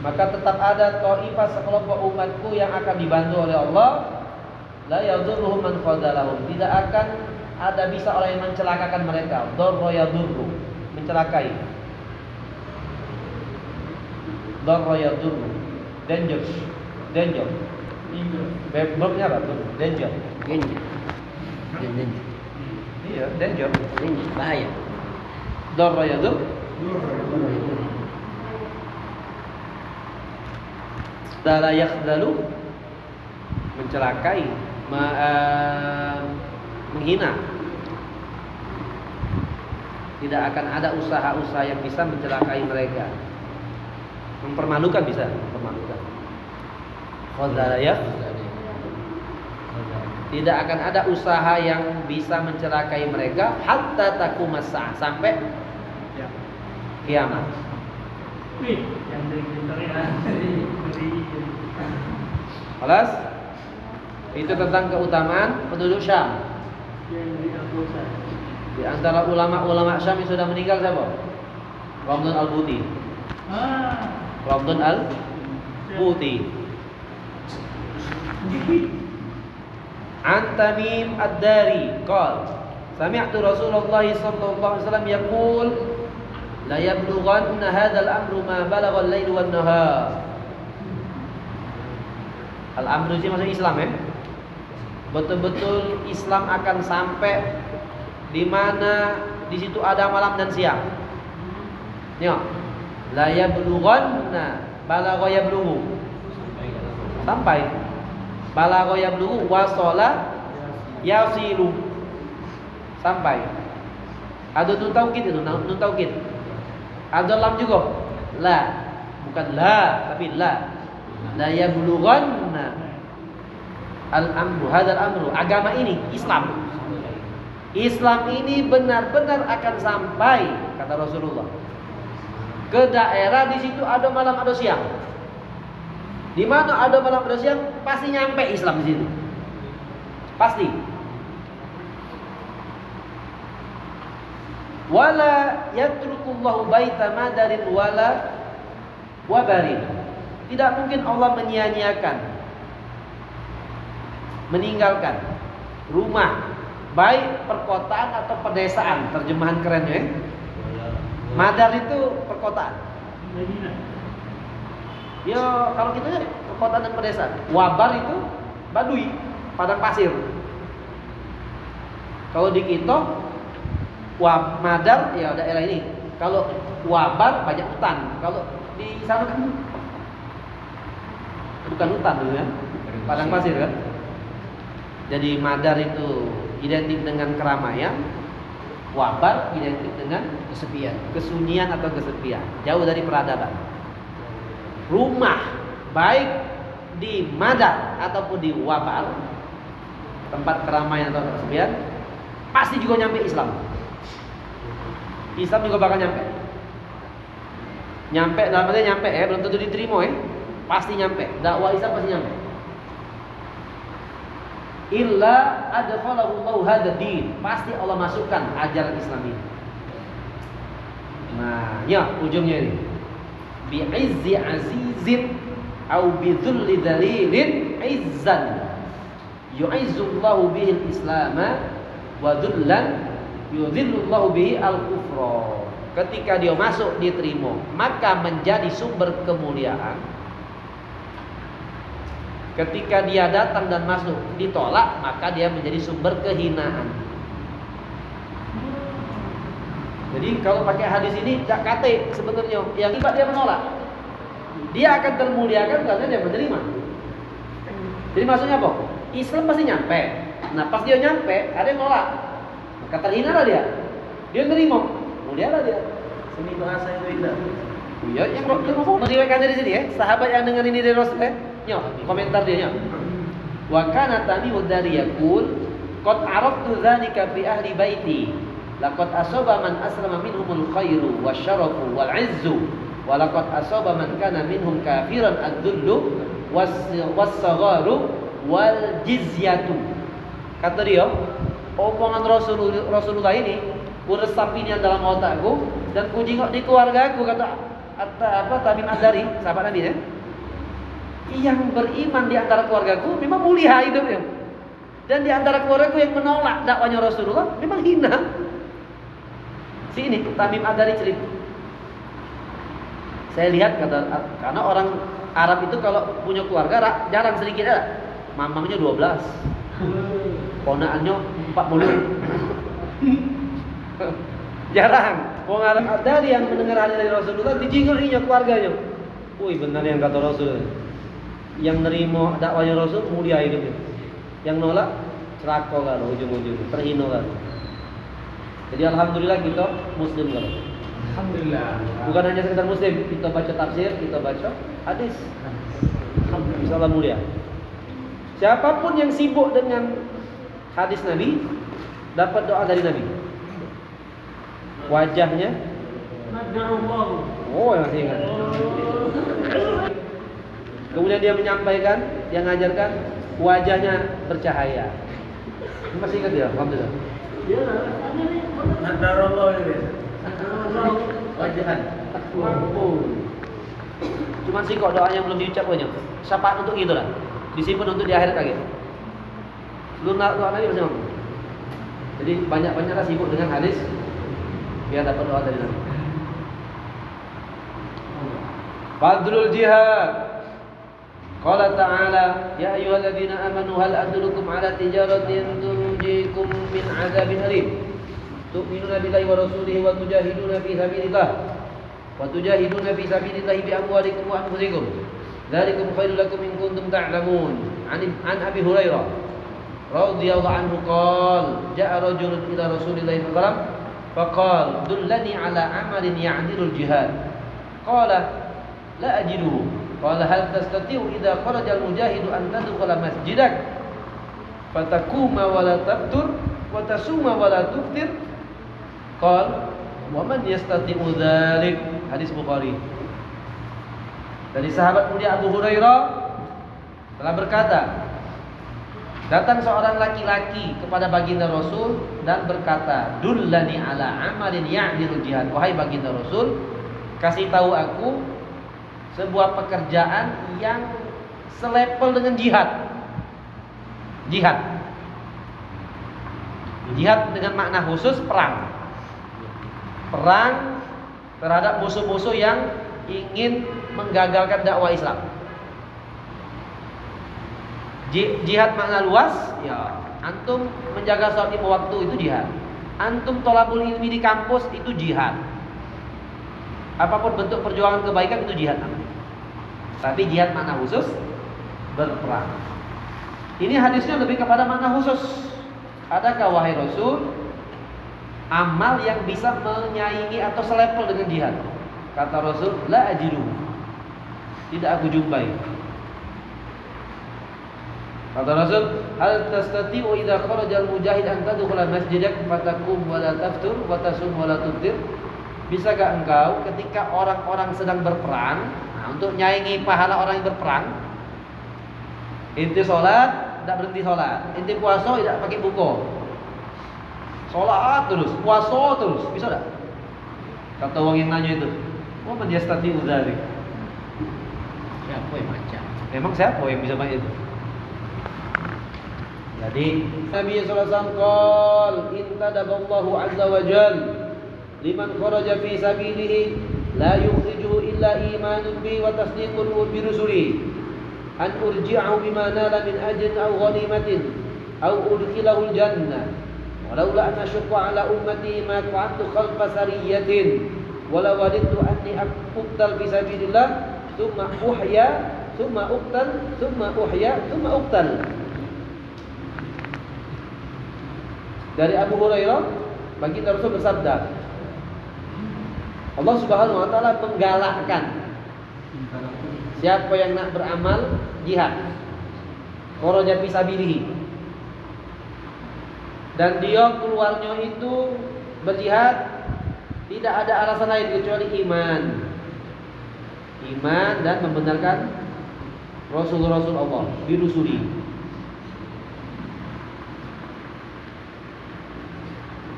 maka tetap ada taifah sekelompok umatku yang akan dibantu oleh Allah. La yadurruhum man khadzalahum, tidak akan ada bisa orang yang mencelakakan mereka. Darra yadurru, mencelakai. Darra yadurru, danger. Verbnya apa tuh? Danger. Iya, danger. Bahaya. Darra yadurru. La yakhdalu, mencelakai, menghina. Tidak akan ada usaha-usaha yang bisa mencelakai mereka. Mempermalukan bisa, mempermalukan. Tidak akan ada usaha yang bisa mencelakai mereka hatta taqumas saah, sampai kiamat. Kelas itu tentang keutamaan penduduk Syam. Di antara ulama-ulama Syam yang sudah meninggal siapa? Ramdan al-Buti. Ramdan al-Buti. An Tamim ad-Dari qala sami'tu Rasulullah sallallahu alaihi wasallam yaqul la yablughanna hadzal amru ma balagha al-lail wan nahar. Al-amru ini maksudnya Islam ya. Betul-betul Islam akan sampai di mana di situ ada malam dan siang. Ya. La yablughanna balagha yablughu. Sampai balagha yablughu wasala yasilu. Sampai. Ada nun taukid itu, nun taukid. Ada lam juga. La, bukan la, tapi la. La yablughanna al-amru, hadzal amru, agama ini, Islam ini benar-benar akan sampai, kata Rasulullah, ke daerah di situ ada malam ada siang. Di mana ada malam ada siang pasti nyampe Islam di situ. Pasti. Wala yatrukullahu baita madarin wala wabarin. Tidak mungkin Allah menyia-nyiakan, meninggalkan rumah, baik perkotaan atau pedesaan, terjemahan kerennya ya. Madar itu perkotaan. Ya kalau kita ya perkotaan dan pedesaan. Wabar itu Baduy, padang pasir. Kalau di kita Madar ya daerah ini. Kalau Wabar banyak hutan. Kalau di sana kan bukan hutan dulu ya, padang pasir kan. Jadi Madar itu identik dengan keramaian, Wabar identik dengan kesepian, kesunyian atau kesepian, jauh dari peradaban. Rumah baik di Madar ataupun di Wabar, tempat keramaian atau kesepian, pasti juga nyampe Islam. Islam juga bakal nyampe. Nyampe dalam artinya nyampe ya, belum tentu diterima ya. Pasti nyampe, dakwah Islam pasti nyampe. Illa adkhalahu Allahu hadzal din, pasti Allah masukkan ajaran Islam ini. Nah, ya ujungnya ini. Bi izzi azizin au bi dzulli dalilin izzan. Yu'izzullahu bihi al-islam wa dzullan yudhillullahu bihi al-kufra. Ketika dia masuk diterima, maka menjadi sumber kemuliaan. Ketika dia datang dan masuk ditolak, maka dia menjadi sumber kehinaan. Jadi kalau pakai hadis ini tak kate sebenarnya yang ibadah dia menolak, dia akan termuliakan karena dia menerima. Jadi maksudnya apa? Islam pasti nyampe. Nah pas dia nyampe ada yang nolak, maka terhina lah dia. Dia nerima, mulialah dia. Seni bahasa itu indah. Iya, yang ngomong meriwayatkan dari sini ya, sahabat yang dengar ini dari Rasul komentar dia nya. Wa kana Tamim dari yaqul qad araftu dzalika fi ahli baiti laqad asaba man aslama minhumul khairu wasyarafu wal izzu wa laqad asaba man kana minhum kafiran ad-dhullu was-sagharu wal jizyatu. Kata dia, omongan Rasulullah ini ku resapin yang dalam otakku dan ku jingok di keluarga aku, kata Tamim Ad-Dari, sahabat Nabi ya. Yang beriman di antara keluargaku memang mulia hidupnya. Dan di antara keluargaku yang menolak dakwanya Rasulullah memang hina. Ini Tamim Ad-Dari cerita. Saya lihat karena orang Arab itu kalau punya keluarga jarang sedikit ada. Mamangnya 12. Ponakannya 40. Jarang. Wong Arab ada yang mendengar hadis dari Rasulullah dijingirinya keluarganya. Wih, benar yang kata Rasul. Yang nerima dakwahnya Rasul mulia hidupnya. Yang nolak celaka kan ujung-ujungnya, terhina kan. Jadi alhamdulillah kita muslim kan. Alhamdulillah. Bukan hanya sekedar muslim, kita baca tafsir, kita baca hadis. Alhamdulillah mulia. Siapapun yang sibuk dengan hadis Nabi dapat doa dari Nabi. Wajahnya oh yang masih ingat. Kemudian dia menyampaikan, dia mengajarkan, wajahnya bercahaya. Masih ingat ya? Alhamdulillah. Nadarullah ini. Wajahan. Cuman sih kok doanya belum diucap banyak. Syafaat untuk gitu lah. Disimpan untuk di akhirat lagi. Belum doa Nabi masih mampu. Jadi banyak-banyaklah sibuk dengan hadis biar dapat doa dari Nabi. Fadlul jihad. Qala ta'ala, ya ayyuhalladzina amanu hal adullukum ala tijaratin tunjikum min 'adzabin alim. Tu'minuna billahi wa rasulihi wa tujahiduna fi sabilillah. Wa tujahiduna fi sabilillah bi amwalikum wa anfusikum. Dzalikum khairul lakum in kuntum ta'lamun. An Abi Hurairah radhiyallahu anhu qala, ja'a rajulun ila Rasulillah sallallahu alaihi wasallam faqala dullani ala amalin ya'dilul jihad. Qala la ajiduhu. Qala hal tastati'u idza kharaja al-mujahidu an tadkhula masjidak fatakuma wa la tabtur wa tasuma wa la tuftir. Qala wa man yastati'u dzalik. Hadis Bukhari. Dari sahabat mulia Abu Hurairah telah berkata, datang seorang laki-laki kepada baginda Rasul dan berkata, dullani ala amalin ya'dilul jihad. Wahai baginda Rasul, kasih tahu aku sebuah pekerjaan yang selevel dengan jihad. Jihad dengan makna khusus perang. Perang terhadap musuh-musuh yang ingin menggagalkan dakwah Islam. Jihad makna luas, ya. Antum menjaga sholat 5 waktu itu jihad. Antum thalabul ilmi di kampus itu jihad. Apapun bentuk perjuangan kebaikan itu jihad. Tapi jihad makna khusus berperang. Ini hadisnya lebih kepada makna khusus. Adakah wahai Rasul amal yang bisa menyaingi atau selevel dengan jihad? Kata Rasul, la ajiduhu. Tidak aku jumpai. Kata Rasul, hal tastati'u idza kharaja al-mujahid an tadkhula masjidak fatakum wa la taftur wa tasum wa la tuftir. Bisakah engkau ketika orang-orang sedang berperang, untuk nyaingi pahala orang yang berperang, inti sholat, tidak berhenti sholat, inti puasa, tidak pakai buku, sholat terus, puasa terus, bisa tak? Kata orang yang nanya itu, oh menjastati uzari. Siapa yang macam? Memang siapa yang bisa macam itu? Jadi Nabi sallallahu alaihi wasallam qol intadaballahu azza wa jalla liman kharaja fi sabilihi la yukhrijuhu illa imanun bi wa tasdiqun bi rusuli an urji'ahu bima nala min ajrin aw ghanimatin aw udkhilahu al-jannah walaula an ashqa ala ummati ma qa'adtu khalfa sariyatin wala wadidtu anni aqtal fi sabilillah thumma uhya thumma uqtal thumma uhya thumma uqtal. Dari Abu Hurairah, baginda Rasul bersabda, Allah Subhanahu wa taala menggalakkan siapa yang nak beramal jihad, kharaja fi sabilihi, dan dia keluarnya itu berjihad tidak ada alasan lain kecuali iman dan membenarkan Rasul-Rasul Allah dirusuli.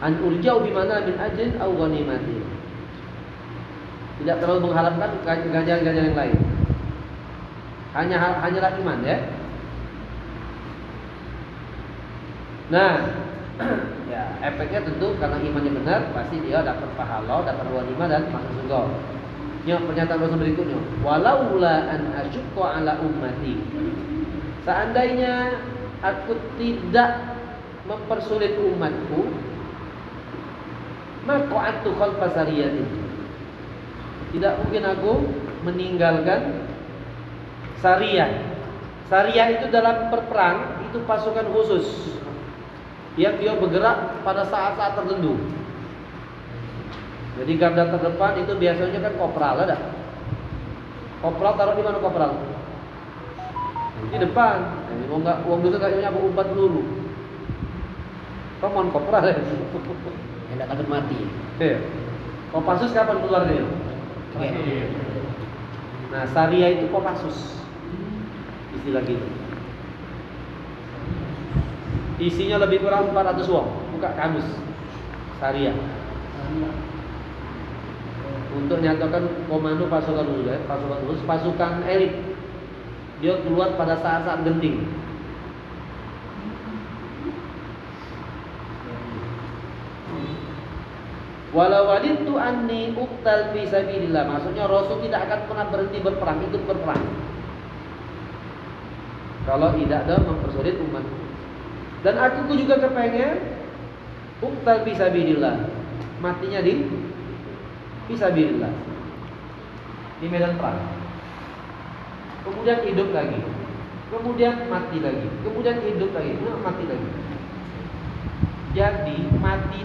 An urjau bimana min ajrin aw ghanimatin. Tidak terlalu mengharapkan ganjaran-ganjaran yang lain. Hanyalah iman ya. Nah, ya efeknya tentu karena imannya benar pasti dia dapat pahala, dapat ghanimah dan masuk surga. Ya, pernyataan Rasul berikutnya, walaula an asyqa ala ummati. Seandainya aku tidak mempersulit umatku, maka atu khalfa sariyatin. Tidak mungkin aku meninggalkan sariyah. Sariyah itu dalam perperang itu pasukan khusus yang dia bergerak pada saat-saat tertentu. Jadi garda terdepan itu biasanya kan kopral, ada. Kopral taruh di mana kopral? Di depan. Jadi uang dosa kayaknya aku umpat peluru. Kamu kopral ya? Hendak takut mati. Iya. Kopassus kapan keluar dia? Oke. Nah, Syariah itu Kopassus. Istilah gitu. Isinya lebih kurang 400 wong. Buka kamus. Syariah. Untuk nyatakan komando pasukan khusus, pasukan khusus, pasukan elit. Dia keluar pada saat-saat genting. Walau wadidtu anni uqtal fi sabilillah. Maksudnya Rasul tidak akan pernah berhenti berperang, ikut berperang. Kalau tidak ada mempersulit umat. Dan aku juga kepengen uqtal fi sabilillah. Matinya di fi sabilillah. Di medan perang. Kemudian hidup lagi. Kemudian mati lagi. Kemudian hidup lagi. Kemudian mati lagi. Jadi mati